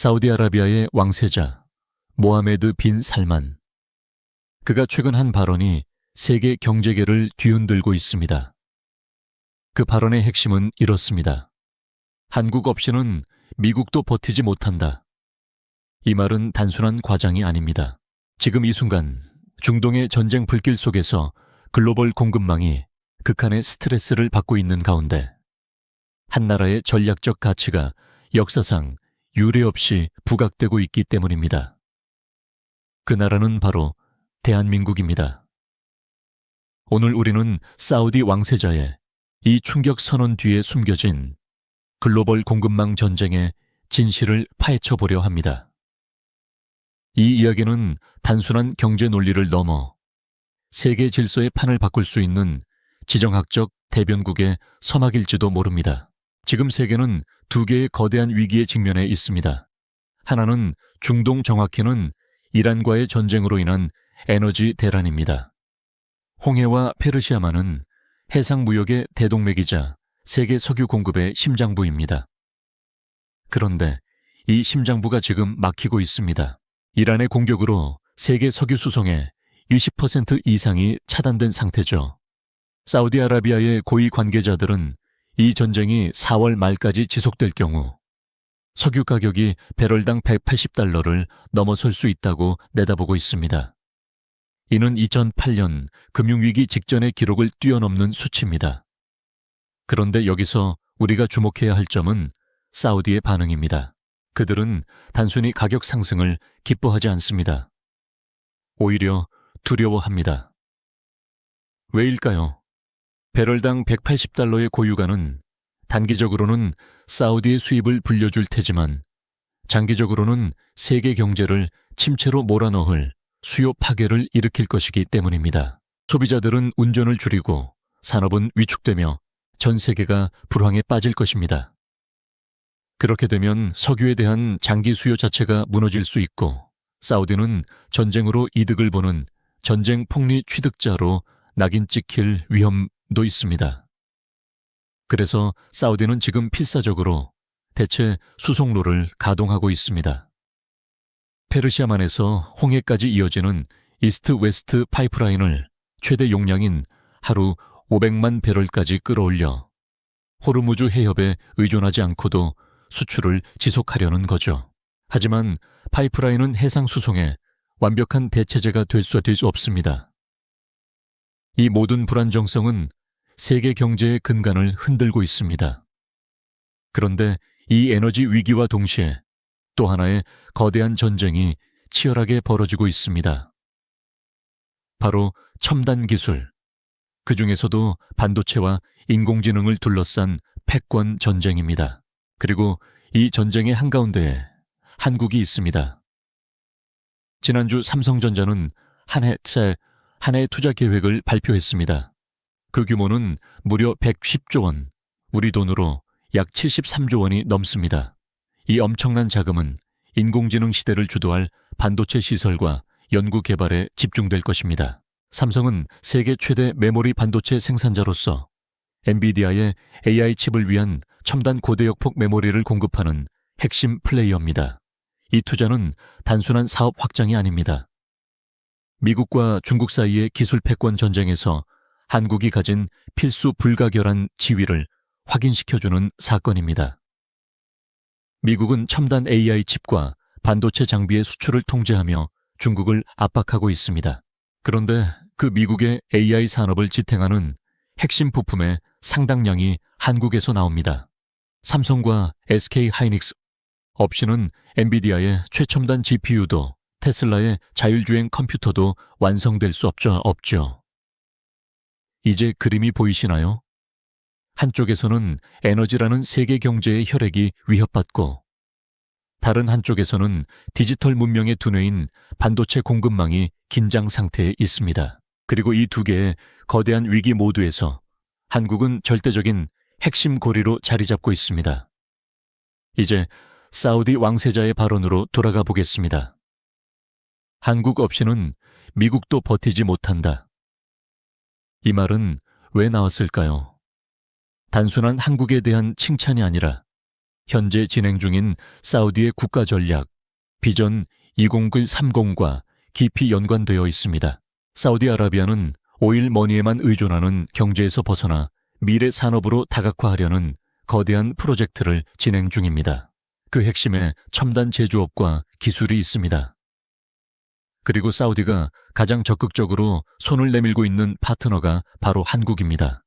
사우디아라비아의 왕세자 모하메드 빈 살만. 그가 최근 한 발언이 세계 경제계를 뒤흔들고 있습니다. 그 발언의 핵심은 이렇습니다. 한국 없이는 미국도 버티지 못한다. 이 말은 단순한 과장이 아닙니다. 지금 이 순간 중동의 전쟁 불길 속에서 글로벌 공급망이 극한의 스트레스를 받고 있는 가운데 한 나라의 전략적 가치가 역사상 유례 없이 부각되고 있기 때문입니다. 그 나라는 바로 대한민국입니다. 오늘 우리는 사우디 왕세자의 이 충격 선언 뒤에 숨겨진 글로벌 공급망 전쟁의 진실을 파헤쳐 보려 합니다. 이 이야기는 단순한 경제 논리를 넘어 세계 질서의 판을 바꿀 수 있는 지정학적 대변국의 서막일지도 모릅니다. 지금 세계는 두 개의 거대한 위기에 직면해 있습니다. 하나는 중동, 정확히는 이란과의 전쟁으로 인한 에너지 대란입니다. 홍해와 페르시아만은 해상 무역의 대동맥이자 세계 석유 공급의 심장부입니다. 그런데 이 심장부가 지금 막히고 있습니다. 이란의 공격으로 세계 석유 수송의 20% 이상이 차단된 상태죠. 사우디아라비아의 고위 관계자들은 이 전쟁이 4월 말까지 지속될 경우 석유 가격이 배럴당 $180를 넘어설 수 있다고 내다보고 있습니다. 이는 2008년 금융위기 직전의 기록을 뛰어넘는 수치입니다. 그런데 여기서 우리가 주목해야 할 점은 사우디의 반응입니다. 그들은 단순히 가격 상승을 기뻐하지 않습니다. 오히려 두려워합니다. 왜일까요? 배럴당 $180의 고유가는 단기적으로는 사우디의 수입을 불려줄 테지만 장기적으로는 세계 경제를 침체로 몰아넣을 수요 파괴를 일으킬 것이기 때문입니다. 소비자들은 운전을 줄이고 산업은 위축되며 전 세계가 불황에 빠질 것입니다. 그렇게 되면 석유에 대한 장기 수요 자체가 무너질 수 있고 사우디는 전쟁으로 이득을 보는 전쟁 폭리 취득자로 낙인 찍힐 위험도 있습니다. 그래서 사우디는 지금 필사적으로 대체 수송로를 가동하고 있습니다. 페르시아만에서 홍해까지 이어지는 이스트 웨스트 파이프라인을 최대 용량인 하루 500만 배럴까지 끌어올려 호르무즈 해협에 의존하지 않고도 수출을 지속하려는 거죠. 하지만 파이프라인은 해상 수송에 완벽한 대체제가 될 수 없습니다. 이 모든 불안정성은 세계 경제의 근간을 흔들고 있습니다. 그런데 이 에너지 위기와 동시에 또 하나의 거대한 전쟁이 치열하게 벌어지고 있습니다. 바로 첨단 기술, 그 중에서도 반도체와 인공지능을 둘러싼 패권 전쟁입니다. 그리고 이 전쟁의 한가운데에 한국이 있습니다. 지난주 삼성전자는 한 해 투자 계획을 발표했습니다. 그 규모는 무려 110조 원, 우리 돈으로 약 73조 원이 넘습니다. 이 엄청난 자금은 인공지능 시대를 주도할 반도체 시설과 연구 개발에 집중될 것입니다. 삼성은 세계 최대 메모리 반도체 생산자로서 엔비디아의 AI 칩을 위한 첨단 고대역폭 메모리를 공급하는 핵심 플레이어입니다. 이 투자는 단순한 사업 확장이 아닙니다. 미국과 중국 사이의 기술 패권 전쟁에서 한국이 가진 필수 불가결한 지위를 확인시켜주는 사건입니다. 미국은 첨단 AI 칩과 반도체 장비의 수출을 통제하며 중국을 압박하고 있습니다. 그런데 그 미국의 AI 산업을 지탱하는 핵심 부품의 상당량이 한국에서 나옵니다. 삼성과 SK 하이닉스 없이는 엔비디아의 최첨단 GPU도 테슬라의 자율주행 컴퓨터도 완성될 수 없죠. 이제 그림이 보이시나요? 한쪽에서는 에너지라는 세계 경제의 혈액이 위협받고 다른 한쪽에서는 디지털 문명의 두뇌인 반도체 공급망이 긴장 상태에 있습니다. 그리고 이 두 개의 거대한 위기 모두에서 한국은 절대적인 핵심 고리로 자리 잡고 있습니다. 이제 사우디 왕세자의 발언으로 돌아가 보겠습니다. 한국 없이는 미국도 버티지 못한다. 이 말은 왜 나왔을까요? 단순한 한국에 대한 칭찬이 아니라 현재 진행 중인 사우디의 국가 전략 비전 2030과 깊이 연관되어 있습니다. 사우디아라비아는 오일 머니에만 의존하는 경제에서 벗어나 미래 산업으로 다각화하려는 거대한 프로젝트를 진행 중입니다. 그 핵심에 첨단 제조업과 기술이 있습니다. 그리고 사우디가 가장 적극적으로 손을 내밀고 있는 파트너가 바로 한국입니다.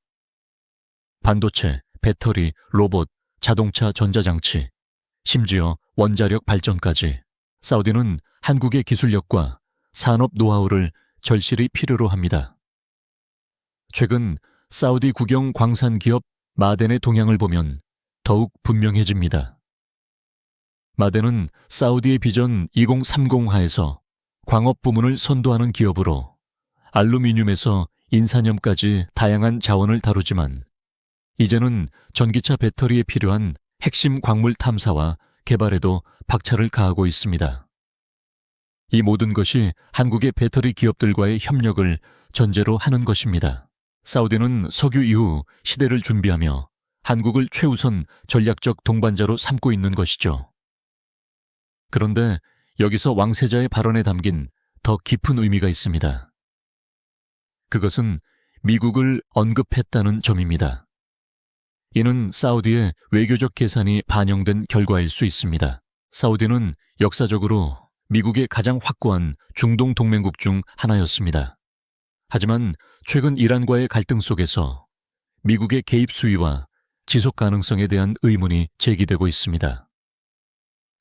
반도체, 배터리, 로봇, 자동차 전자장치, 심지어 원자력 발전까지 사우디는 한국의 기술력과 산업 노하우를 절실히 필요로 합니다. 최근 사우디 국영 광산 기업 마덴의 동향을 보면 더욱 분명해집니다. 마덴은 사우디의 비전 2030 하에서 광업 부문을 선도하는 기업으로 알루미늄에서 인산염까지 다양한 자원을 다루지만 이제는 전기차 배터리에 필요한 핵심 광물 탐사와 개발에도 박차를 가하고 있습니다. 이 모든 것이 한국의 배터리 기업들과의 협력을 전제로 하는 것입니다. 사우디는 석유 이후 시대를 준비하며 한국을 최우선 전략적 동반자로 삼고 있는 것이죠. 그런데 여기서 왕세자의 발언에 담긴 더 깊은 의미가 있습니다. 그것은 미국을 언급했다는 점입니다. 이는 사우디의 외교적 계산이 반영된 결과일 수 있습니다. 사우디는 역사적으로 미국의 가장 확고한 중동 동맹국 중 하나였습니다. 하지만 최근 이란과의 갈등 속에서 미국의 개입 수위와 지속 가능성에 대한 의문이 제기되고 있습니다.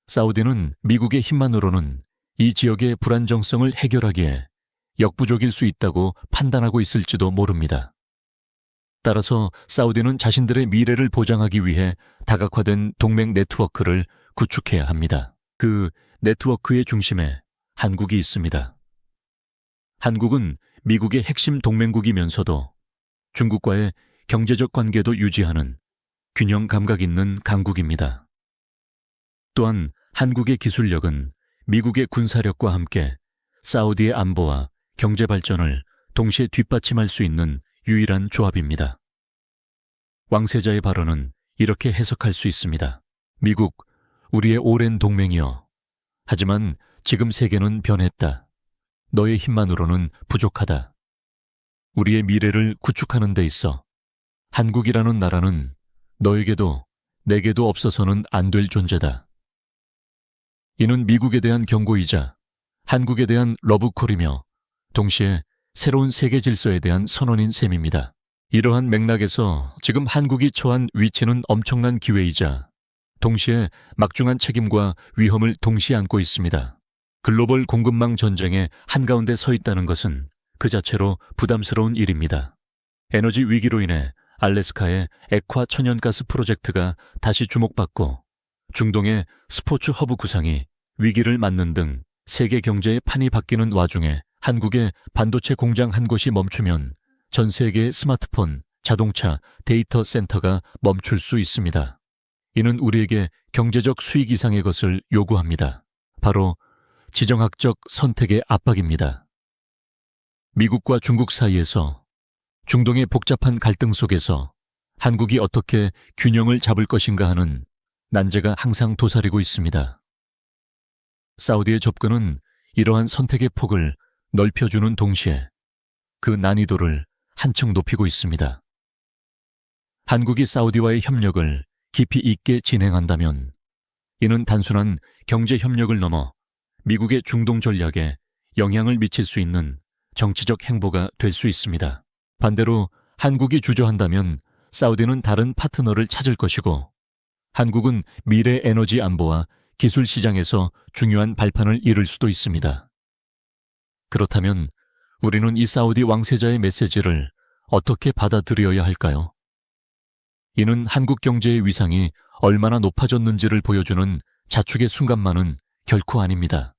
사우디는 미국의 힘만으로는 이 지역의 불안정성을 해결하기에 역부족일 수 있다고 판단하고 있을지도 모릅니다. 따라서 사우디는 자신들의 미래를 보장하기 위해 다각화된 동맹 네트워크를 구축해야 합니다. 그 네트워크의 중심에 한국이 있습니다. 한국은 미국의 핵심 동맹국이면서도 중국과의 경제적 관계도 유지하는 균형 감각 있는 강국입니다. 또한 한국의 기술력은 미국의 군사력과 함께 사우디의 안보와 경제 발전을 동시에 뒷받침할 수 있는 유일한 조합입니다. 왕세자의 발언은 이렇게 해석할 수 있습니다. 미국, 우리의 오랜 동맹이여. 하지만 지금 세계는 변했다. 너의 힘만으로는 부족하다. 우리의 미래를 구축하는 데 있어 한국이라는 나라는 너에게도 내게도 없어서는 안 될 존재다. 이는 미국에 대한 경고이자 한국에 대한 러브콜이며 동시에 새로운 세계 질서에 대한 선언인 셈입니다. 이러한 맥락에서 지금 한국이 처한 위치는 엄청난 기회이자 동시에 막중한 책임과 위험을 동시에 안고 있습니다. 글로벌 공급망 전쟁의 한가운데 서 있다는 것은 그 자체로 부담스러운 일입니다. 에너지 위기로 인해 알래스카의 액화 천연가스 프로젝트가 다시 주목받고 중동의 스포츠 허브 구상이 위기를 맞는 등 세계 경제의 판이 바뀌는 와중에 한국의 반도체 공장 한 곳이 멈추면 전 세계의 스마트폰, 자동차, 데이터 센터가 멈출 수 있습니다. 이는 우리에게 경제적 수익 이상의 것을 요구합니다. 바로 지정학적 선택의 압박입니다. 미국과 중국 사이에서 중동의 복잡한 갈등 속에서 한국이 어떻게 균형을 잡을 것인가 하는 난제가 항상 도사리고 있습니다. 사우디의 접근은 이러한 선택의 폭을 넓혀주는 동시에 그 난이도를 한층 높이고 있습니다. 한국이 사우디와의 협력을 깊이 있게 진행한다면 이는 단순한 경제 협력을 넘어 미국의 중동 전략에 영향을 미칠 수 있는 정치적 행보가 될 수 있습니다. 반대로 한국이 주저한다면 사우디는 다른 파트너를 찾을 것이고 한국은 미래 에너지 안보와 기술 시장에서 중요한 발판을 잃을 수도 있습니다. 그렇다면 우리는 이 사우디 왕세자의 메시지를 어떻게 받아들여야 할까요? 이는 한국 경제의 위상이 얼마나 높아졌는지를 보여주는 자축의 순간만은 결코 아닙니다.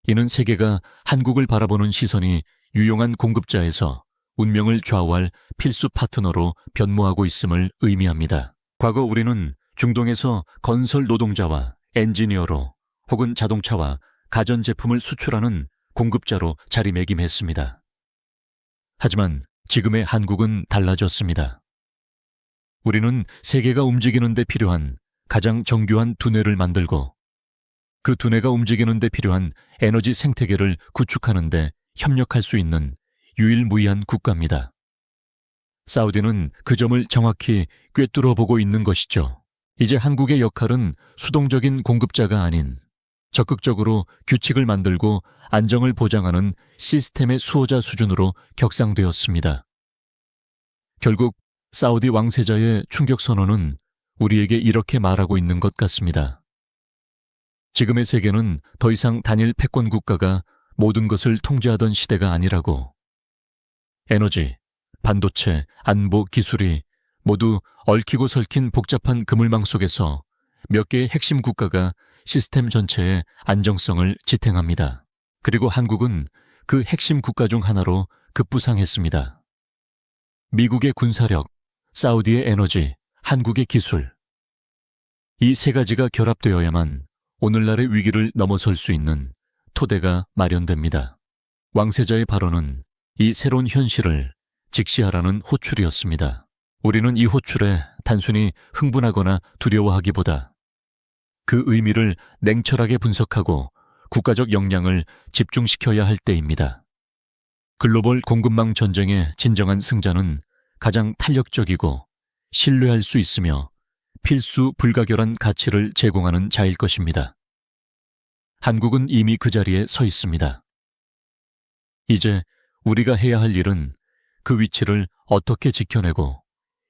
이는 세계가 한국을 바라보는 시선이 유용한 공급자에서 운명을 좌우할 필수 파트너로 변모하고 있음을 의미합니다. 과거 우리는 중동에서 건설 노동자와 엔지니어로 혹은 자동차와 가전제품을 수출하는 공급자로 자리매김했습니다. 하지만 지금의 한국은 달라졌습니다. 우리는 세계가 움직이는 데 필요한 가장 정교한 두뇌를 만들고 그 두뇌가 움직이는 데 필요한 에너지 생태계를 구축하는 데 협력할 수 있는 유일무이한 국가입니다. 사우디는 그 점을 정확히 꿰뚫어 보고 있는 것이죠. 이제 한국의 역할은 수동적인 공급자가 아닌 적극적으로 규칙을 만들고 안정을 보장하는 시스템의 수호자 수준으로 격상되었습니다. 결국 사우디 왕세자의 충격 선언은 우리에게 이렇게 말하고 있는 것 같습니다. 지금의 세계는 더 이상 단일 패권 국가가 모든 것을 통제하던 시대가 아니라고. 에너지, 반도체, 안보, 기술이 모두 얽히고 설킨 복잡한 그물망 속에서 몇 개의 핵심 국가가 시스템 전체의 안정성을 지탱합니다. 그리고 한국은 그 핵심 국가 중 하나로 급부상했습니다. 미국의 군사력, 사우디의 에너지, 한국의 기술. 이 세 가지가 결합되어야만 오늘날의 위기를 넘어설 수 있는 토대가 마련됩니다. 왕세자의 발언은 이 새로운 현실을 직시하라는 호출이었습니다. 우리는 이 호출에 단순히 흥분하거나 두려워하기보다 그 의미를 냉철하게 분석하고 국가적 역량을 집중시켜야 할 때입니다. 글로벌 공급망 전쟁의 진정한 승자는 가장 탄력적이고 신뢰할 수 있으며 필수 불가결한 가치를 제공하는 자일 것입니다. 한국은 이미 그 자리에 서 있습니다. 이제 우리가 해야 할 일은 그 위치를 어떻게 지켜내고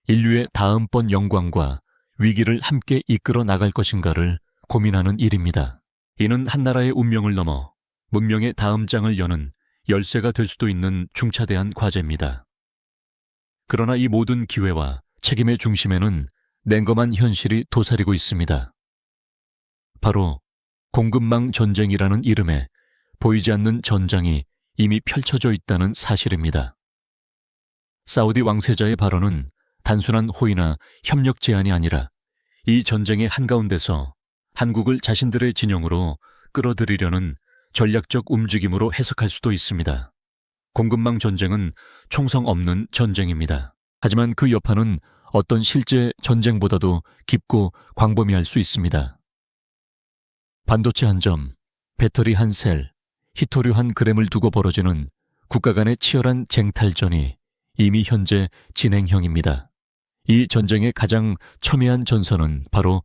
인류의 다음번 영광과 위기를 함께 이끌어 나갈 것인가를 고민하는 일입니다. 이는 한 나라의 운명을 넘어 문명의 다음 장을 여는 열쇠가 될 수도 있는 중차대한 과제입니다. 그러나 이 모든 기회와 책임의 중심에는 냉검한 현실이 도사리고 있습니다. 바로 공급망 전쟁이라는 이름에 보이지 않는 전장이 이미 펼쳐져 있다는 사실입니다. 사우디 왕세자의 발언은 단순한 호의나 협력 제안이 아니라 이 전쟁의 한가운데서 한국을 자신들의 진영으로 끌어들이려는 전략적 움직임으로 해석할 수도 있습니다. 공급망 전쟁은 총성 없는 전쟁입니다. 하지만 그 여파는 어떤 실제 전쟁보다도 깊고 광범위할 수 있습니다. 반도체 한 점, 배터리 한 셀, 히토류 한 그램을 두고 벌어지는 국가 간의 치열한 쟁탈전이 이미 현재 진행형입니다. 이 전쟁의 가장 첨예한 전선은 바로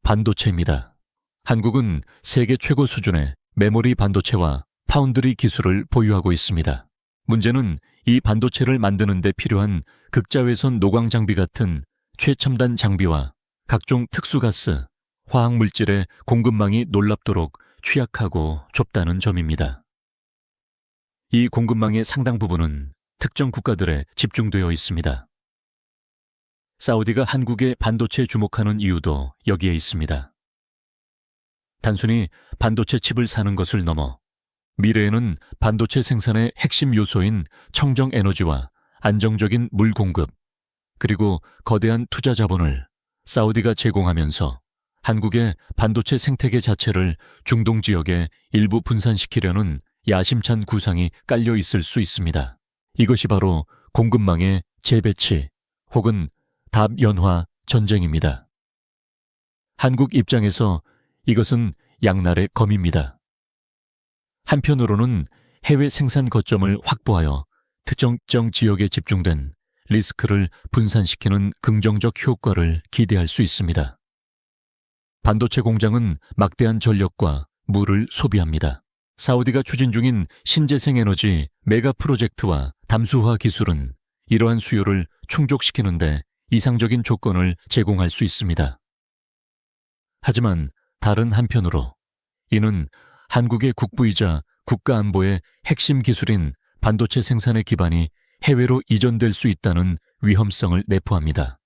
반도체입니다. 한국은 세계 최고 수준의 메모리 반도체와 파운드리 기술을 보유하고 있습니다. 문제는 이 반도체를 만드는 데 필요한 극자외선 노광 장비 같은 최첨단 장비와 각종 특수가스, 화학물질의 공급망이 놀랍도록 취약하고 좁다는 점입니다. 이 공급망의 상당 부분은 특정 국가들에 집중되어 있습니다. 사우디가 한국의 반도체에 주목하는 이유도 여기에 있습니다. 단순히 반도체 칩을 사는 것을 넘어 미래에는 반도체 생산의 핵심 요소인 청정 에너지와 안정적인 물 공급, 그리고 거대한 투자 자본을 사우디가 제공하면서 한국의 반도체 생태계 자체를 중동 지역에 일부 분산시키려는 야심찬 구상이 깔려 있을 수 있습니다. 이것이 바로 공급망의 재배치 혹은 답연화 전쟁입니다. 한국 입장에서 이것은 양날의 검입니다. 한편으로는 해외 생산 거점을 확보하여 특정 지역에 집중된 리스크를 분산시키는 긍정적 효과를 기대할 수 있습니다. 반도체 공장은 막대한 전력과 물을 소비합니다. 사우디가 추진 중인 신재생 에너지 메가 프로젝트와 담수화 기술은 이러한 수요를 충족시키는데 이상적인 조건을 제공할 수 있습니다. 하지만 다른 한편으로 이는 한국의 국부이자 국가안보의 핵심 기술인 반도체 생산의 기반이 해외로 이전될 수 있다는 위험성을 내포합니다.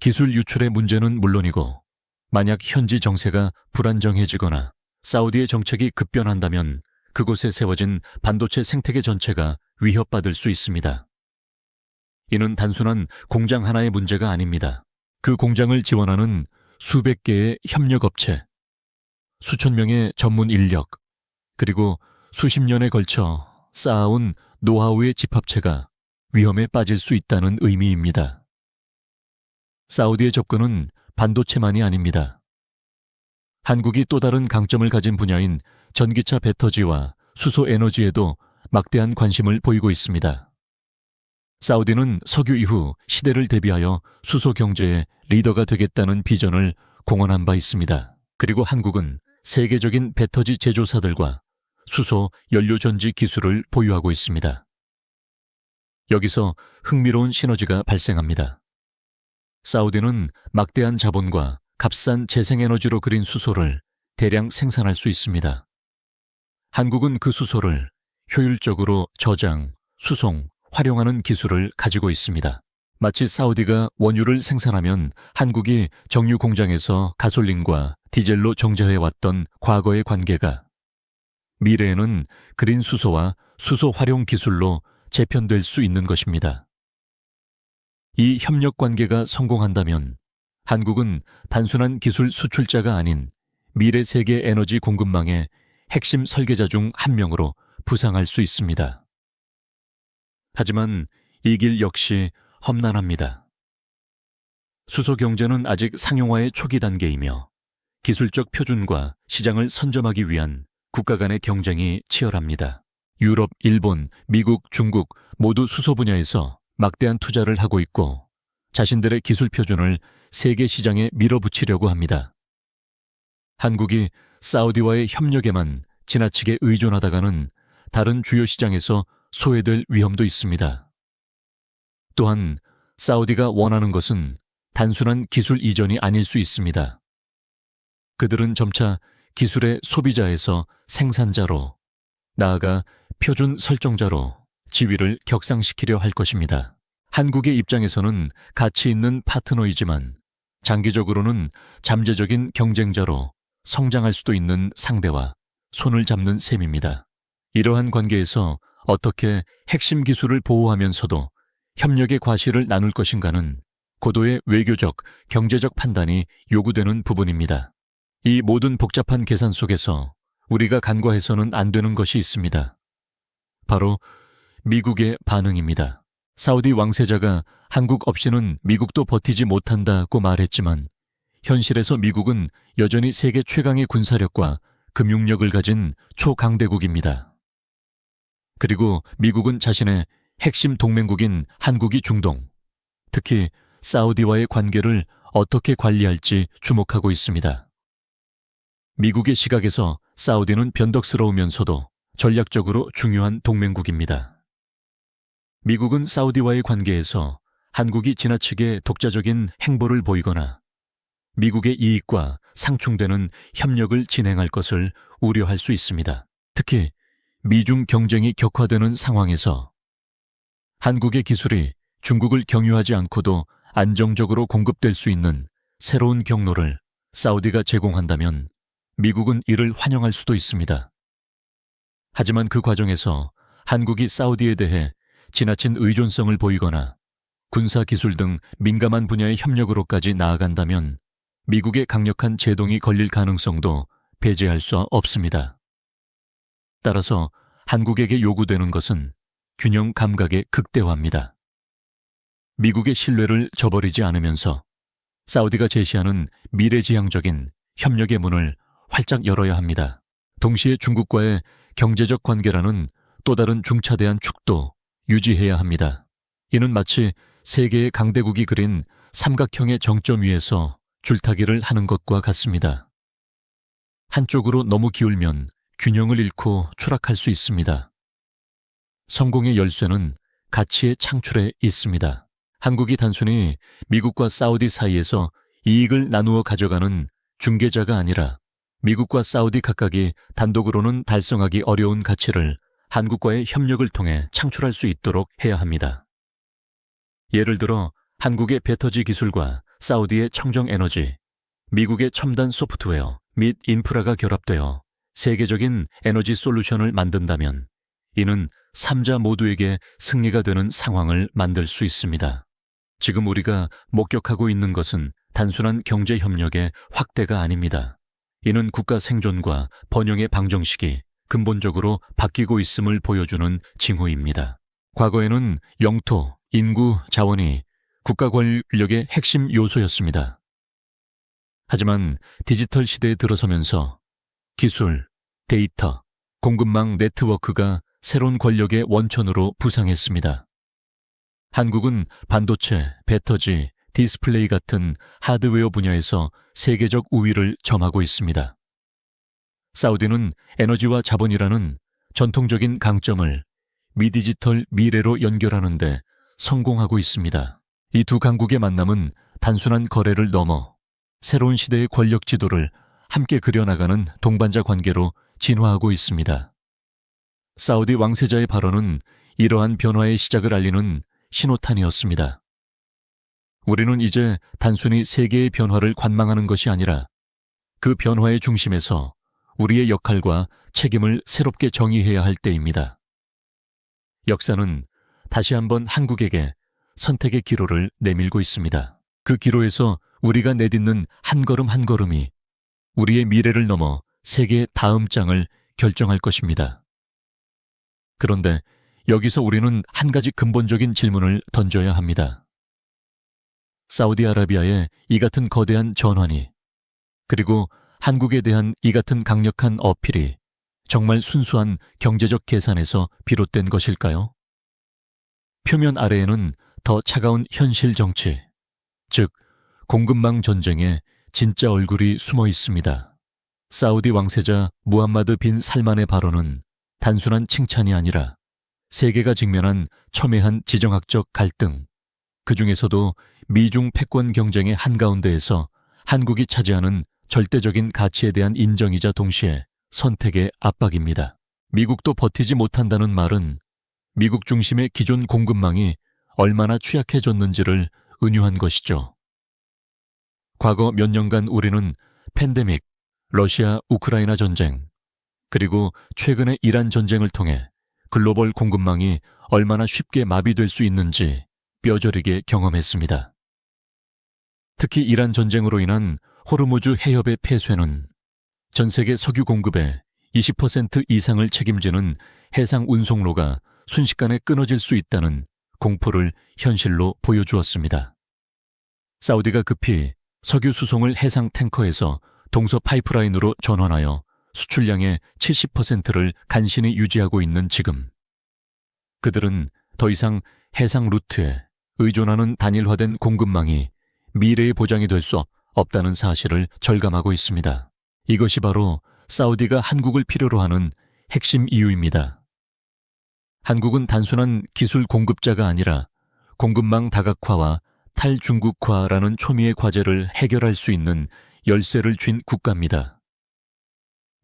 기술 유출의 문제는 물론이고 만약 현지 정세가 불안정해지거나 사우디의 정책이 급변한다면 그곳에 세워진 반도체 생태계 전체가 위협받을 수 있습니다. 이는 단순한 공장 하나의 문제가 아닙니다. 그 공장을 지원하는 수백 개의 협력업체, 수천 명의 전문 인력, 그리고 수십 년에 걸쳐 쌓아온 노하우의 집합체가 위험에 빠질 수 있다는 의미입니다. 사우디의 접근은 반도체만이 아닙니다. 한국이 또 다른 강점을 가진 분야인 전기차 배터지와 수소 에너지에도 막대한 관심을 보이고 있습니다. 사우디는 석유 이후 시대를 대비하여 수소 경제의 리더가 되겠다는 비전을 공언한 바 있습니다. 그리고 한국은 세계적인 배터지 제조사들과 수소 연료전지 기술을 보유하고 있습니다. 여기서 흥미로운 시너지가 발생합니다. 사우디는 막대한 자본과 값싼 재생에너지로 그린 수소를 대량 생산할 수 있습니다. 한국은 그 수소를 효율적으로 저장, 수송, 활용하는 기술을 가지고 있습니다. 마치 사우디가 원유를 생산하면 한국이 정유 공장에서 가솔린과 디젤로 정제해왔던 과거의 관계가 미래에는 그린 수소와 수소 활용 기술로 재편될 수 있는 것입니다. 이 협력 관계가 성공한다면 한국은 단순한 기술 수출자가 아닌 미래 세계 에너지 공급망의 핵심 설계자 중 한 명으로 부상할 수 있습니다. 하지만 이 길 역시 험난합니다. 수소 경제는 아직 상용화의 초기 단계이며 기술적 표준과 시장을 선점하기 위한 국가 간의 경쟁이 치열합니다. 유럽, 일본, 미국, 중국 모두 수소 분야에서 막대한 투자를 하고 있고 자신들의 기술 표준을 세계 시장에 밀어붙이려고 합니다. 한국이 사우디와의 협력에만 지나치게 의존하다가는 다른 주요 시장에서 소외될 위험도 있습니다. 또한 사우디가 원하는 것은 단순한 기술 이전이 아닐 수 있습니다. 그들은 점차 기술의 소비자에서 생산자로, 나아가 표준 설정자로 지위를 격상시키려 할 것입니다. 한국의 입장에서는 가치 있는 파트너이지만 장기적으로는 잠재적인 경쟁자로 성장할 수도 있는 상대와 손을 잡는 셈입니다. 이러한 관계에서 어떻게 핵심 기술을 보호하면서도 협력의 과실을 나눌 것인가는 고도의 외교적, 경제적 판단이 요구되는 부분입니다. 이 모든 복잡한 계산 속에서 우리가 간과해서는 안 되는 것이 있습니다. 바로 미국의 반응입니다. 사우디 왕세자가 한국 없이는 미국도 버티지 못한다고 말했지만 현실에서 미국은 여전히 세계 최강의 군사력과 금융력을 가진 초강대국입니다. 그리고 미국은 자신의 핵심 동맹국인 한국이 중동, 특히 사우디와의 관계를 어떻게 관리할지 주목하고 있습니다. 미국의 시각에서 사우디는 변덕스러우면서도 전략적으로 중요한 동맹국입니다. 미국은 사우디와의 관계에서 한국이 지나치게 독자적인 행보를 보이거나 미국의 이익과 상충되는 협력을 진행할 것을 우려할 수 있습니다. 특히 미중 경쟁이 격화되는 상황에서 한국의 기술이 중국을 경유하지 않고도 안정적으로 공급될 수 있는 새로운 경로를 사우디가 제공한다면 미국은 이를 환영할 수도 있습니다. 하지만 그 과정에서 한국이 사우디에 대해 지나친 의존성을 보이거나 군사기술 등 민감한 분야의 협력으로까지 나아간다면 미국의 강력한 제동이 걸릴 가능성도 배제할 수 없습니다. 따라서 한국에게 요구되는 것은 균형 감각의 극대화입니다. 미국의 신뢰를 저버리지 않으면서 사우디가 제시하는 미래지향적인 협력의 문을 활짝 열어야 합니다. 동시에 중국과의 경제적 관계라는 또 다른 중차대한 축도 유지해야 합니다. 이는 마치 세계의 강대국이 그린 삼각형의 정점 위에서 줄타기를 하는 것과 같습니다. 한쪽으로 너무 기울면 균형을 잃고 추락할 수 있습니다. 성공의 열쇠는 가치의 창출에 있습니다. 한국이 단순히 미국과 사우디 사이에서 이익을 나누어 가져가는 중개자가 아니라 미국과 사우디 각각이 단독으로는 달성하기 어려운 가치를 한국과의 협력을 통해 창출할 수 있도록 해야 합니다. 예를 들어 한국의 배터지 기술과 사우디의 청정 에너지, 미국의 첨단 소프트웨어 및 인프라가 결합되어 세계적인 에너지 솔루션을 만든다면 이는 3자 모두에게 승리가 되는 상황을 만들 수 있습니다. 지금 우리가 목격하고 있는 것은 단순한 경제협력의 확대가 아닙니다. 이는 국가 생존과 번영의 방정식이 근본적으로 바뀌고 있음을 보여주는 징후입니다. 과거에는 영토, 인구, 자원이 국가 권력의 핵심 요소였습니다. 하지만 디지털 시대에 들어서면서 기술, 데이터, 공급망 네트워크가 새로운 권력의 원천으로 부상했습니다. 한국은 반도체, 배터지, 디스플레이 같은 하드웨어 분야에서 세계적 우위를 점하고 있습니다. 사우디는 에너지와 자본이라는 전통적인 강점을 미디지털 미래로 연결하는 데 성공하고 있습니다. 이 두 강국의 만남은 단순한 거래를 넘어 새로운 시대의 권력 지도를 함께 그려나가는 동반자 관계로 진화하고 있습니다. 사우디 왕세자의 발언은 이러한 변화의 시작을 알리는 신호탄이었습니다. 우리는 이제 단순히 세계의 변화를 관망하는 것이 아니라 그 변화의 중심에서 우리의 역할과 책임을 새롭게 정의해야 할 때입니다. 역사는 다시 한번 한국에게 선택의 기로를 내밀고 있습니다. 그 기로에서 우리가 내딛는 한 걸음 한 걸음이 우리의 미래를 넘어 세계의 다음 장을 결정할 것입니다. 그런데 여기서 우리는 한 가지 근본적인 질문을 던져야 합니다. 사우디아라비아의 이 같은 거대한 전환이, 그리고 한국에 대한 이 같은 강력한 어필이 정말 순수한 경제적 계산에서 비롯된 것일까요? 표면 아래에는 더 차가운 현실 정치, 즉 공급망 전쟁의 진짜 얼굴이 숨어 있습니다. 사우디 왕세자 무함마드 빈 살만의 발언은 단순한 칭찬이 아니라 세계가 직면한 첨예한 지정학적 갈등, 그 중에서도 미중 패권 경쟁의 한가운데에서 한국이 차지하는 절대적인 가치에 대한 인정이자 동시에 선택의 압박입니다. 미국도 버티지 못한다는 말은 미국 중심의 기존 공급망이 얼마나 취약해졌는지를 은유한 것이죠. 과거 몇 년간 우리는 팬데믹, 러시아 우크라이나 전쟁, 그리고 최근의 이란 전쟁을 통해 글로벌 공급망이 얼마나 쉽게 마비될 수 있는지 뼈저리게 경험했습니다. 특히 이란 전쟁으로 인한 호르무즈 해협의 폐쇄는 전 세계 석유 공급의 20% 이상을 책임지는 해상 운송로가 순식간에 끊어질 수 있다는 공포를 현실로 보여주었습니다. 사우디가 급히 석유 수송을 해상 탱커에서 동서 파이프라인으로 전환하여 수출량의 70%를 간신히 유지하고 있는 지금, 그들은 더 이상 해상 루트에 의존하는 단일화된 공급망이 미래의 보장이 될 수 없다는 사실을 절감하고 있습니다. 이것이 바로 사우디가 한국을 필요로 하는 핵심 이유입니다. 한국은 단순한 기술 공급자가 아니라 공급망 다각화와 탈중국화라는 초미의 과제를 해결할 수 있는 열쇠를 쥔 국가입니다.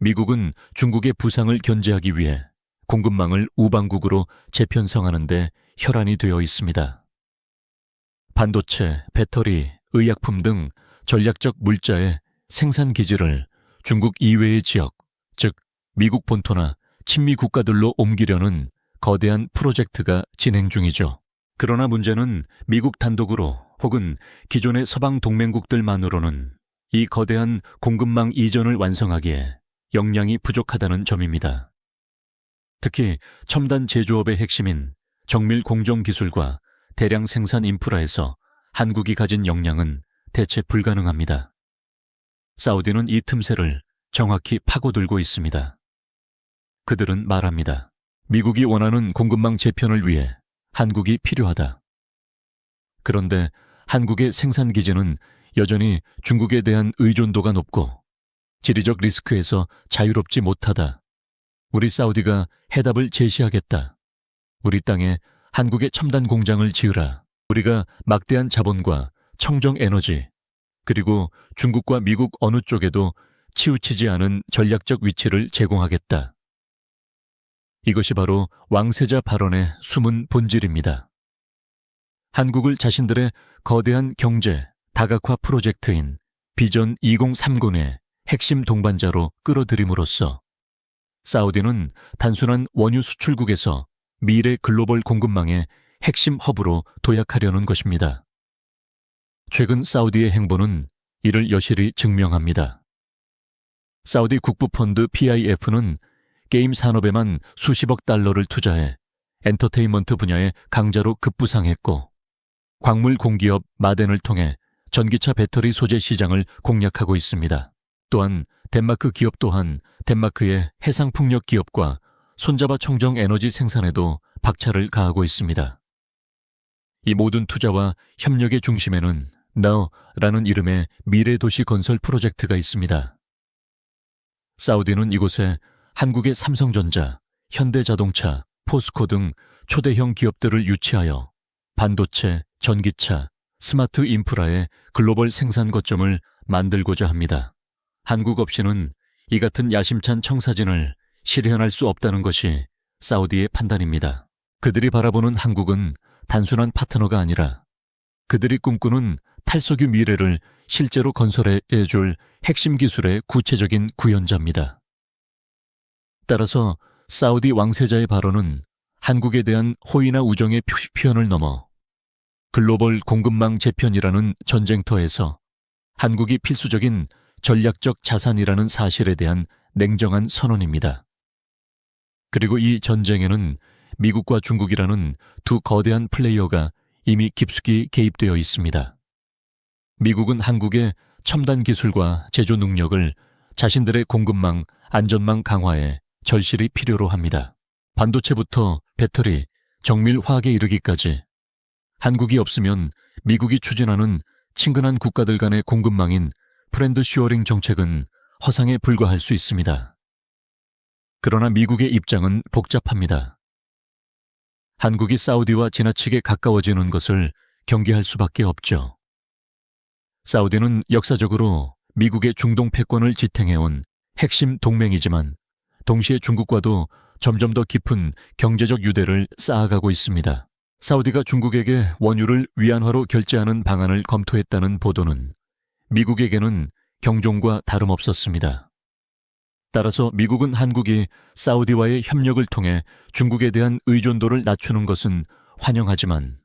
미국은 중국의 부상을 견제하기 위해 공급망을 우방국으로 재편성하는 데 혈안이 되어 있습니다. 반도체, 배터리, 의약품 등 전략적 물자의 생산 기지를 중국 이외의 지역, 즉 미국 본토나 친미 국가들로 옮기려는 거대한 프로젝트가 진행 중이죠. 그러나 문제는 미국 단독으로 혹은 기존의 서방 동맹국들만으로는 이 거대한 공급망 이전을 완성하기에 역량이 부족하다는 점입니다. 특히 첨단 제조업의 핵심인 정밀 공정 기술과 대량 생산 인프라에서 한국이 가진 역량은 대체 불가능합니다. 사우디는 이 틈새를 정확히 파고들고 있습니다. 그들은 말합니다. 미국이 원하는 공급망 재편을 위해 한국이 필요하다. 그런데 한국의 생산 기지는 여전히 중국에 대한 의존도가 높고 지리적 리스크에서 자유롭지 못하다. 우리 사우디가 해답을 제시하겠다. 우리 땅에 한국의 첨단 공장을 지으라. 우리가 막대한 자본과 청정 에너지, 그리고 중국과 미국 어느 쪽에도 치우치지 않은 전략적 위치를 제공하겠다. 이것이 바로 왕세자 발언의 숨은 본질입니다. 한국을 자신들의 거대한 경제, 다각화 프로젝트인 비전 2030의 핵심 동반자로 끌어들임으로써 사우디는 단순한 원유 수출국에서 미래 글로벌 공급망의 핵심 허브로 도약하려는 것입니다. 최근 사우디의 행보는 이를 여실히 증명합니다. 사우디 국부펀드 PIF는 게임 산업에만 수십억 달러를 투자해 엔터테인먼트 분야의 강자로 급부상했고, 광물 공기업 마덴을 통해 전기차 배터리 소재 시장을 공략하고 있습니다. 또한 덴마크 기업 또한 덴마크의 해상풍력 기업과 손잡아 청정 에너지 생산에도 박차를 가하고 있습니다. 이 모든 투자와 협력의 중심에는 NOW라는 이름의 미래도시 건설 프로젝트가 있습니다. 사우디는 이곳에 한국의 삼성전자, 현대자동차, 포스코 등 초대형 기업들을 유치하여 반도체, 전기차, 스마트 인프라의 글로벌 생산 거점을 만들고자 합니다. 한국 없이는 이 같은 야심찬 청사진을 실현할 수 없다는 것이 사우디의 판단입니다. 그들이 바라보는 한국은 단순한 파트너가 아니라 그들이 꿈꾸는 탈석유 미래를 실제로 건설해 줄 핵심 기술의 구체적인 구현자입니다. 따라서 사우디 왕세자의 발언은 한국에 대한 호의나 우정의 표현을 넘어 글로벌 공급망 재편이라는 전쟁터에서 한국이 필수적인 전략적 자산이라는 사실에 대한 냉정한 선언입니다. 그리고 이 전쟁에는 미국과 중국이라는 두 거대한 플레이어가 이미 깊숙이 개입되어 있습니다. 미국은 한국의 첨단 기술과 제조 능력을 자신들의 공급망, 안전망 강화에 절실히 필요로 합니다. 반도체부터 배터리, 정밀 화학에 이르기까지 한국이 없으면 미국이 추진하는 친근한 국가들 간의 공급망인 프렌드 슈어링 정책은 허상에 불과할 수 있습니다. 그러나 미국의 입장은 복잡합니다. 한국이 사우디와 지나치게 가까워지는 것을 경계할 수밖에 없죠. 사우디는 역사적으로 미국의 중동 패권을 지탱해온 핵심 동맹이지만 동시에 중국과도 점점 더 깊은 경제적 유대를 쌓아가고 있습니다. 사우디가 중국에게 원유를 위안화로 결제하는 방안을 검토했다는 보도는 미국에게는 경종과 다름없었습니다. 따라서 미국은 한국이 사우디와의 협력을 통해 중국에 대한 의존도를 낮추는 것은 환영하지만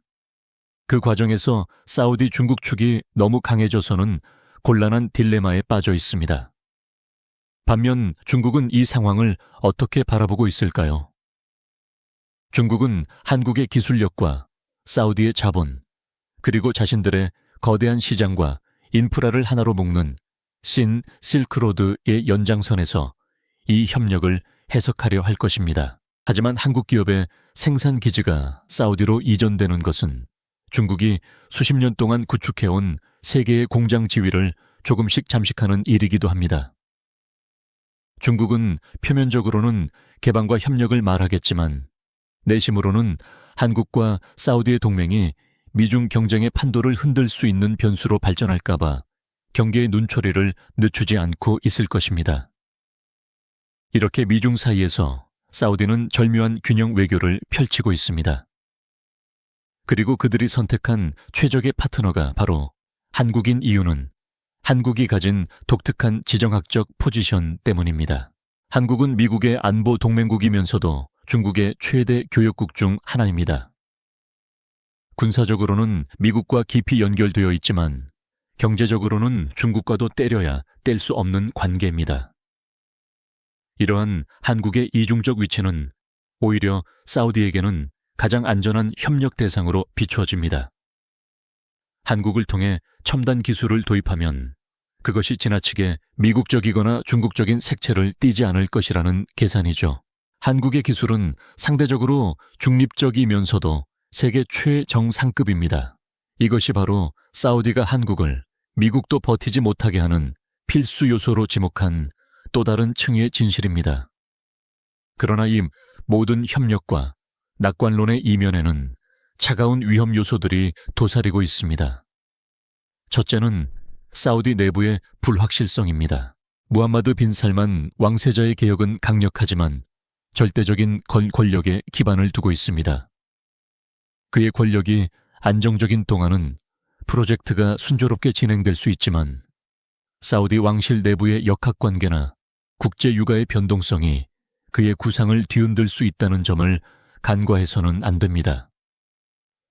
그 과정에서 사우디 중국 축이 너무 강해져서는 곤란한 딜레마에 빠져 있습니다. 반면 중국은 이 상황을 어떻게 바라보고 있을까요? 중국은 한국의 기술력과 사우디의 자본, 그리고 자신들의 거대한 시장과 인프라를 하나로 묶는 실크로드의 연장선에서 이 협력을 해석하려 할 것입니다. 하지만 한국 기업의 생산 기지가 사우디로 이전되는 것은 중국이 수십 년 동안 구축해온 세계의 공장 지위를 조금씩 잠식하는 일이기도 합니다. 중국은 표면적으로는 개방과 협력을 말하겠지만 내심으로는 한국과 사우디의 동맹이 미중 경쟁의 판도를 흔들 수 있는 변수로 발전할까봐 경계의 눈초리를 늦추지 않고 있을 것입니다. 이렇게 미중 사이에서 사우디는 절묘한 균형 외교를 펼치고 있습니다. 그리고 그들이 선택한 최적의 파트너가 바로 한국인 이유는 한국이 가진 독특한 지정학적 포지션 때문입니다. 한국은 미국의 안보 동맹국이면서도 중국의 최대 교역국 중 하나입니다. 군사적으로는 미국과 깊이 연결되어 있지만 경제적으로는 중국과도 때려야 뗄 수 없는 관계입니다. 이러한 한국의 이중적 위치는 오히려 사우디에게는 가장 안전한 협력 대상으로 비추어집니다. 한국을 통해 첨단 기술을 도입하면 그것이 지나치게 미국적이거나 중국적인 색채를 띠지 않을 것이라는 계산이죠. 한국의 기술은 상대적으로 중립적이면서도 세계 최정상급입니다. 이것이 바로 사우디가 한국을 미국도 버티지 못하게 하는 필수 요소로 지목한 또 다른 층위의 진실입니다. 그러나 이 모든 협력과 낙관론의 이면에는 차가운 위험 요소들이 도사리고 있습니다. 첫째는 사우디 내부의 불확실성입니다. 무함마드 빈 살만 왕세자의 개혁은 강력하지만 절대적인 권력에 기반을 두고 있습니다. 그의 권력이 안정적인 동안은 프로젝트가 순조롭게 진행될 수 있지만 사우디 왕실 내부의 역학관계나 국제 유가의 변동성이 그의 구상을 뒤흔들 수 있다는 점을 간과해서는 안 됩니다.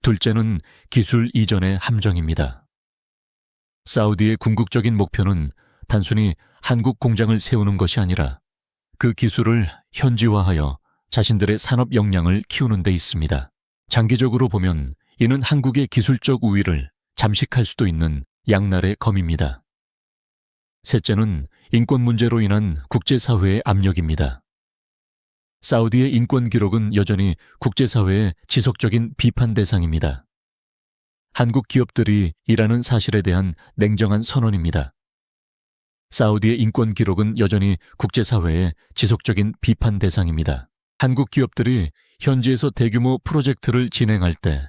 둘째는 기술 이전의 함정입니다. 사우디의 궁극적인 목표는 단순히 한국 공장을 세우는 것이 아니라 그 기술을 현지화하여 자신들의 산업 역량을 키우는 데 있습니다. 장기적으로 보면 이는 한국의 기술적 우위를 잠식할 수도 있는 양날의 검입니다. 셋째는 인권 문제로 인한 국제사회의 압력입니다. 사우디의 인권 기록은 여전히 국제사회의 지속적인 비판 대상입니다. 한국 기업들이 일하는 사실에 대한 냉정한 선언입니다. 사우디의 인권 기록은 여전히 국제사회의 지속적인 비판 대상입니다. 한국 기업들이 현지에서 대규모 프로젝트를 진행할 때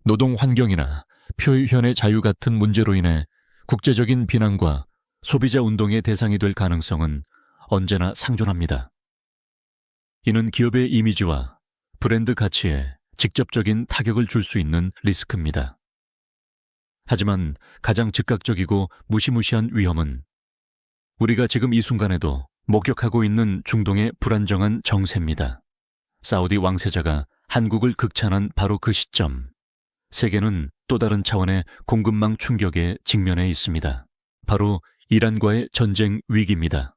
노동 환경이나 표현의 자유 같은 문제로 인해 국제적인 비난과 소비자 운동의 대상이 될 가능성은 언제나 상존합니다. 이는 기업의 이미지와 브랜드 가치에 직접적인 타격을 줄 수 있는 리스크입니다. 하지만 가장 즉각적이고 무시무시한 위험은 우리가 지금 이 순간에도 목격하고 있는 중동의 불안정한 정세입니다. 사우디 왕세자가 한국을 극찬한 바로 그 시점, 세계는 또 다른 차원의 공급망 충격에 직면해 있습니다. 바로 이란과의 전쟁 위기입니다.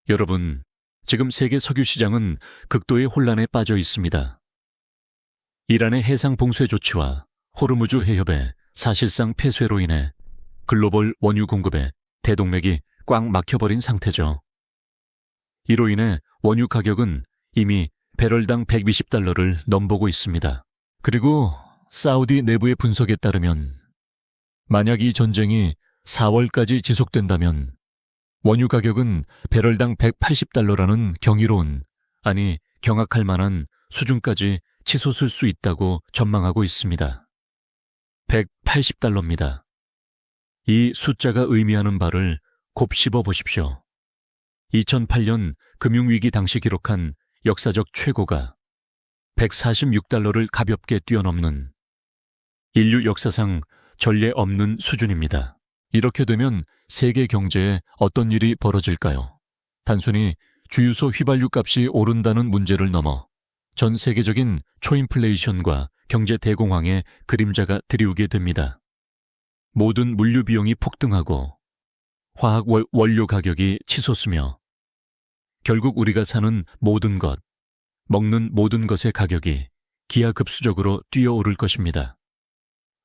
여러분, 지금 세계 석유 시장은 극도의 혼란에 빠져 있습니다. 이란의 해상 봉쇄 조치와 호르무즈 해협의 사실상 폐쇄로 인해 글로벌 원유 공급에 대동맥이 꽉 막혀버린 상태죠. 이로 인해 원유 가격은 이미 배럴당 120달러를 넘보고 있습니다. 그리고 사우디 내부의 분석에 따르면 만약 이 전쟁이 4월까지 지속된다면 원유 가격은 배럴당 180달러라는 경이로운, 아니 경악할 만한 수준까지 치솟을 수 있다고 전망하고 있습니다. 180달러입니다. 이 숫자가 의미하는 바를 곱씹어 보십시오. 2008년 금융위기 당시 기록한 역사적 최고가 146달러를 가볍게 뛰어넘는 인류 역사상 전례 없는 수준입니다. 이렇게 되면 세계 경제에 어떤 일이 벌어질까요? 단순히 주유소 휘발유 값이 오른다는 문제를 넘어 전 세계적인 초인플레이션과 경제 대공황의 그림자가 드리우게 됩니다. 모든 물류 비용이 폭등하고 화학 원료 가격이 치솟으며 결국 우리가 사는 모든 것, 먹는 모든 것의 가격이 기하급수적으로 뛰어오를 것입니다.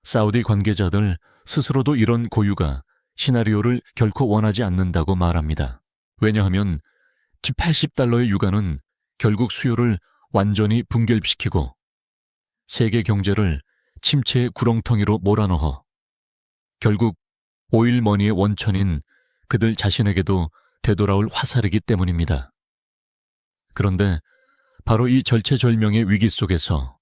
사우디 관계자들 스스로도 이런 고유가 시나리오를 결코 원하지 않는다고 말합니다. 왜냐하면 80달러의 유가는 결국 수요를 완전히 붕괴시키고 세계 경제를 침체의 구렁텅이로 몰아넣어 결국 오일머니의 원천인 그들 자신에게도 되돌아올 화살이기 때문입니다. 그런데 바로 이 절체절명의 위기 속에서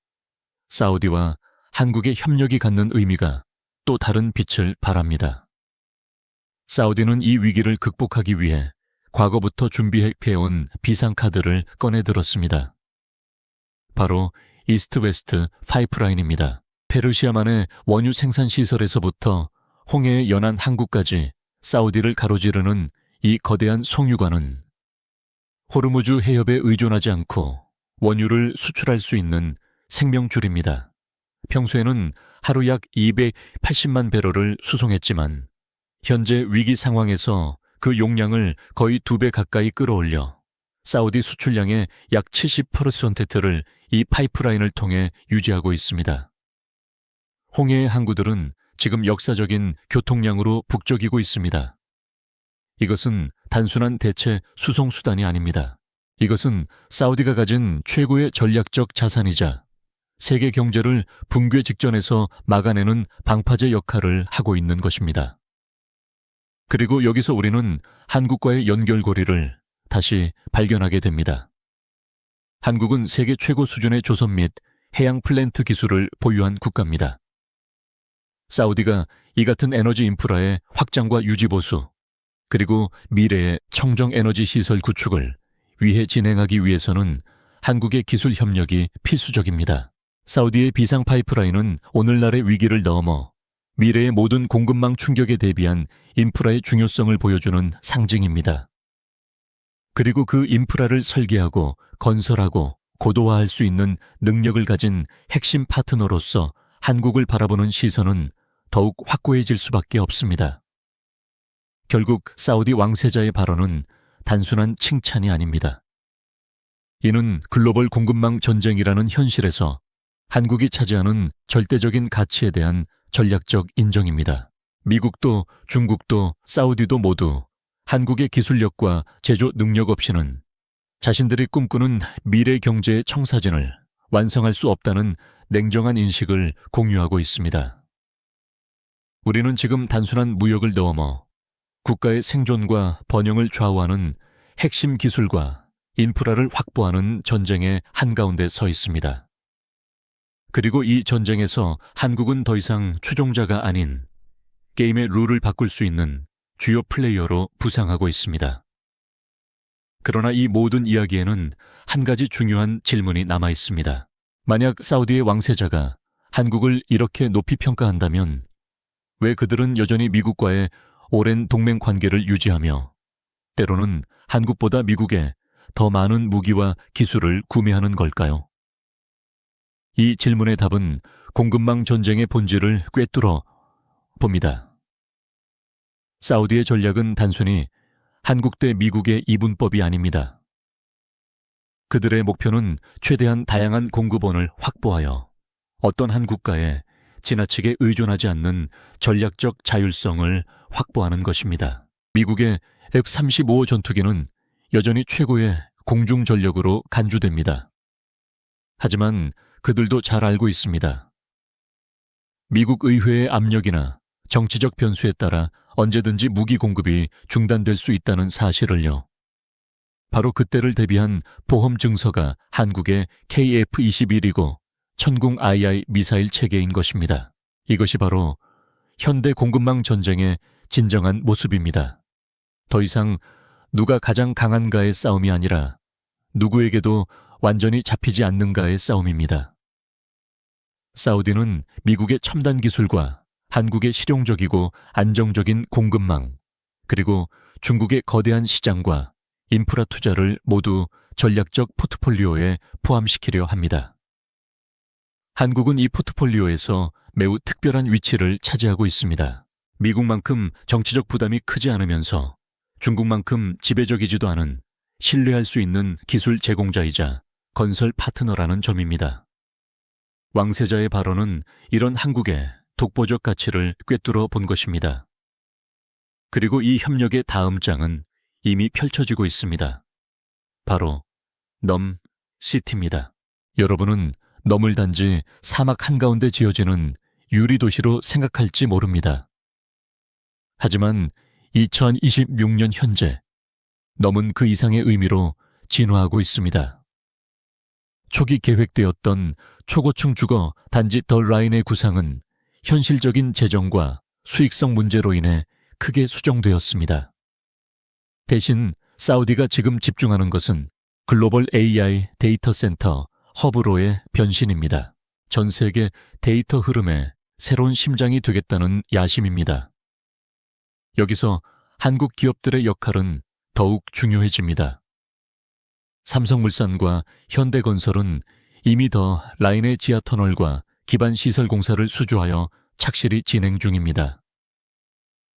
사우디와 한국의 협력이 갖는 의미가 또 다른 빛을 발합니다. 사우디는 이 위기를 극복하기 위해 과거부터 준비해온 비상카드를 꺼내들었습니다. 바로 이스트-웨스트 파이프라인입니다. 페르시아만의 원유 생산 시설에서부터 홍해의 연안 항구까지 사우디를 가로지르는 이 거대한 송유관은 호르무즈 해협에 의존하지 않고 원유를 수출할 수 있는 생명줄입니다. 평소에는 하루 약 280만 배럴을 수송했지만 현재 위기 상황에서 그 용량을 거의 2배 가까이 끌어올려 사우디 수출량의 약 70%를 이 파이프라인을 통해 유지하고 있습니다. 홍해의 항구들은 지금 역사적인 교통량으로 북적이고 있습니다. 이것은 단순한 대체 수송 수단이 아닙니다. 이것은 사우디가 가진 최고의 전략적 자산이자 세계 경제를 붕괴 직전에서 막아내는 방파제 역할을 하고 있는 것입니다. 그리고 여기서 우리는 한국과의 연결고리를 다시 발견하게 됩니다. 한국은 세계 최고 수준의 조선 및 해양 플랜트 기술을 보유한 국가입니다. 사우디가 이 같은 에너지 인프라의 확장과 유지 보수, 그리고 미래의 청정 에너지 시설 구축을 위해 진행하기 위해서는 한국의 기술 협력이 필수적입니다. 사우디의 비상 파이프라인은 오늘날의 위기를 넘어 미래의 모든 공급망 충격에 대비한 인프라의 중요성을 보여주는 상징입니다. 그리고 그 인프라를 설계하고 건설하고 고도화할 수 있는 능력을 가진 핵심 파트너로서 한국을 바라보는 시선은 더욱 확고해질 수밖에 없습니다. 결국 사우디 왕세자의 발언은 단순한 칭찬이 아닙니다. 이는 글로벌 공급망 전쟁이라는 현실에서 한국이 차지하는 절대적인 가치에 대한 전략적 인정입니다. 미국도 중국도 사우디도 모두 한국의 기술력과 제조 능력 없이는 자신들이 꿈꾸는 미래 경제의 청사진을 완성할 수 없다는 냉정한 인식을 공유하고 있습니다. 우리는 지금 단순한 무역을 넘어 국가의 생존과 번영을 좌우하는 핵심 기술과 인프라를 확보하는 전쟁의 한가운데 서 있습니다. 그리고 이 전쟁에서 한국은 더 이상 추종자가 아닌 게임의 룰을 바꿀 수 있는 주요 플레이어로 부상하고 있습니다. 그러나 이 모든 이야기에는 한 가지 중요한 질문이 남아 있습니다. 만약 사우디의 왕세자가 한국을 이렇게 높이 평가한다면 왜 그들은 여전히 미국과의 오랜 동맹 관계를 유지하며 때로는 한국보다 미국에 더 많은 무기와 기술을 구매하는 걸까요? 이 질문의 답은 공급망 전쟁의 본질을 꿰뚫어 봅니다. 사우디의 전략은 단순히 한국 대 미국의 이분법이 아닙니다. 그들의 목표는 최대한 다양한 공급원을 확보하여 어떤 한 국가에 지나치게 의존하지 않는 전략적 자율성을 확보하는 것입니다. 미국의 F-35 전투기는 여전히 최고의 공중 전력으로 간주됩니다. 하지만 그들도 잘 알고 있습니다. 미국 의회의 압력이나 정치적 변수에 따라 언제든지 무기 공급이 중단될 수 있다는 사실을요. 바로 그때를 대비한 보험 증서가 한국의 KF-21이고 천궁 II 미사일 체계인 것입니다. 이것이 바로 현대 공급망 전쟁의 진정한 모습입니다. 더 이상 누가 가장 강한가의 싸움이 아니라 누구에게도 완전히 잡히지 않는가의 싸움입니다. 사우디는 미국의 첨단 기술과 한국의 실용적이고 안정적인 공급망, 그리고 중국의 거대한 시장과 인프라 투자를 모두 전략적 포트폴리오에 포함시키려 합니다. 한국은 이 포트폴리오에서 매우 특별한 위치를 차지하고 있습니다. 미국만큼 정치적 부담이 크지 않으면서 중국만큼 지배적이지도 않은 신뢰할 수 있는 기술 제공자이자 건설 파트너라는 점입니다. 왕세자의 발언은 이런 한국의 독보적 가치를 꿰뚫어 본 것입니다. 그리고 이 협력의 다음 장은 이미 펼쳐지고 있습니다. 바로 넘시티입니다. 여러분은 넘을 단지 사막 한가운데 지어지는 유리도시로 생각할지 모릅니다. 하지만 2026년 현재 넘은 그 이상의 의미로 진화하고 있습니다. 초기 계획되었던 초고층 주거 단지 더 라인의 구상은 현실적인 재정과 수익성 문제로 인해 크게 수정되었습니다. 대신 사우디가 지금 집중하는 것은 글로벌 AI 데이터 센터 허브로의 변신입니다. 전 세계 데이터 흐름의 새로운 심장이 되겠다는 야심입니다. 여기서 한국 기업들의 역할은 더욱 중요해집니다. 삼성물산과 현대건설은 이미 더 라인의 지하터널과 기반 시설 공사를 수주하여 착실히 진행 중입니다.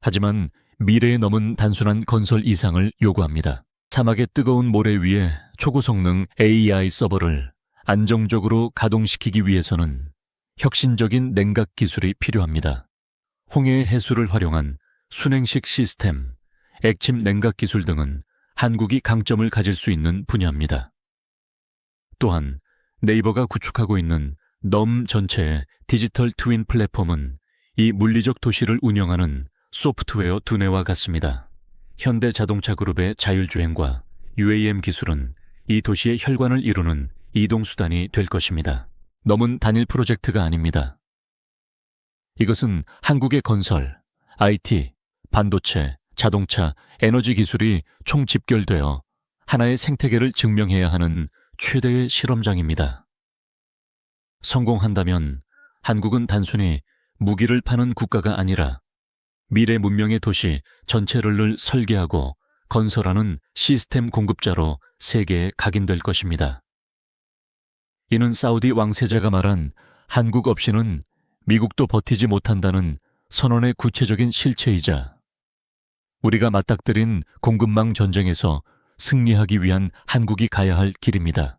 하지만 미래에 넘은 단순한 건설 이상을 요구합니다. 사막의 뜨거운 모래 위에 초고성능 AI 서버를 안정적으로 가동시키기 위해서는 혁신적인 냉각 기술이 필요합니다. 홍해의 해수를 활용한 순행식 시스템, 액침 냉각 기술 등은 한국이 강점을 가질 수 있는 분야입니다. 또한 네이버가 구축하고 있는 넘 전체의 디지털 트윈 플랫폼은 이 물리적 도시를 운영하는 소프트웨어 두뇌와 같습니다. 현대자동차 그룹의 자율주행과 UAM 기술은 이 도시의 혈관을 이루는 이동수단이 될 것입니다. 넘은 단일 프로젝트가 아닙니다. 이것은 한국의 건설, IT, 반도체, 자동차, 에너지 기술이 총집결되어 하나의 생태계를 증명해야 하는 최대의 실험장입니다. 성공한다면 한국은 단순히 무기를 파는 국가가 아니라 미래 문명의 도시 전체를 설계하고 건설하는 시스템 공급자로 세계에 각인될 것입니다. 이는 사우디 왕세자가 말한 한국 없이는 미국도 버티지 못한다는 선언의 구체적인 실체이자 우리가 맞닥뜨린 공급망 전쟁에서 승리하기 위한 한국이 가야 할 길입니다.